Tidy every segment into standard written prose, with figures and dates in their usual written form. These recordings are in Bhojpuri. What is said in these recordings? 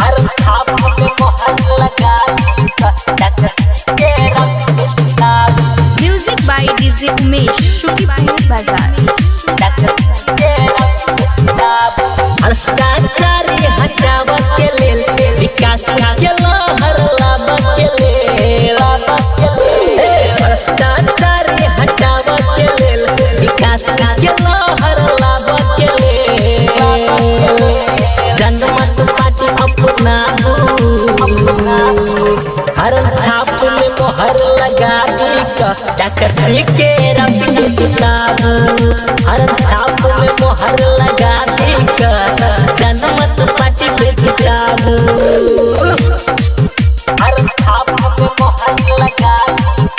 हर छाप में मोहर लगा के Music by DJ Umesh, Shukipur Bazaar. भ्रष्टाचारी हटावा के लेल विकास के लहर लावा के लेल भ्रष्टाचारी हटावा के लेल विकास के लहर लावा के लेल जनमत पार्टी अपनाबू हर छाप में मोहर लगा डॉक्टर सी के रंग किताबू हर छाप में मोहर लगा जनमत पार्टी पे किताबू हर छाप में मोहर लगा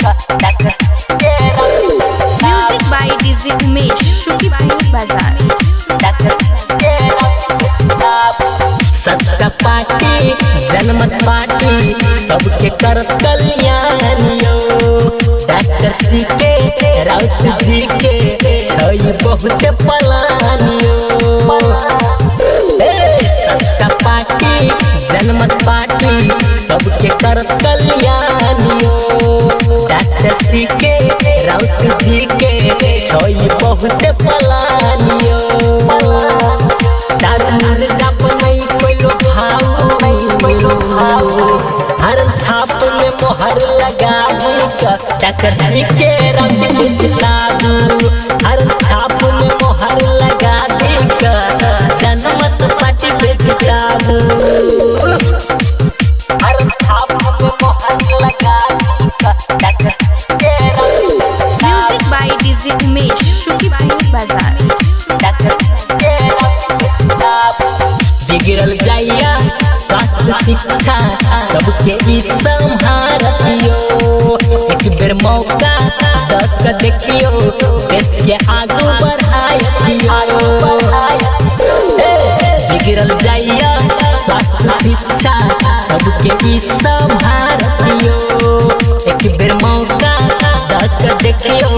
डॉक्टर सी के रंग Music by DJ Umesh, Shukipur Bazaar. सच्चा पार्टी जनमत पार्टी सबके कर कल्याण डॉक्टर सी के राउत जी के छई बहुत पलान सच्चा पार्टी जनमत पार्टी सबके कर कल्याण डॉक्टर सी के राउत जी के छई बहुत पलान हर छाप में मोहर लगा डॉक्टर सी के रंग किताबू हर छाप में मोहर लगा जनमत पार्टी पे किताबू हर छाप में मोहर लगा डॉक्टर सी के रंग Music by DJ Umesh, Shukipur Bazaar. बिगड़ल जाइया स्वास्थ्य शिक्षा सबके ई संभारतियो एक बेर मौका दक देखियो देश के आगू बढ़ाइयो बिगड़ल जाइया स्वास्थ्य शिक्षा सबके ई संभारतियो एक बेर मौका दक देखियो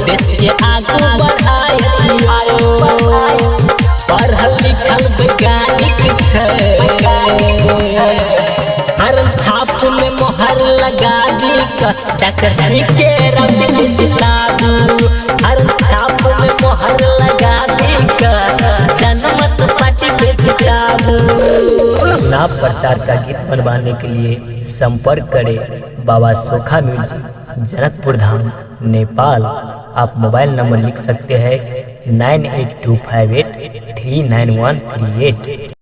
देश के आगू बढ़ाइयो पढ़ल लिखल वैज्ञानिक हर छाप में मोहर लगा डॉक्टर सी के रंग किताबू हर छाप में मोहर लगा जनमत पार्टी पे किताबू नाम प्रचार का गीत बनवाने के लिए संपर्क करें बाबा सोखा म्यूजिक, जनकपुर धाम, नेपाल। आप मोबाइल नंबर लिख सकते हैं 9825839138।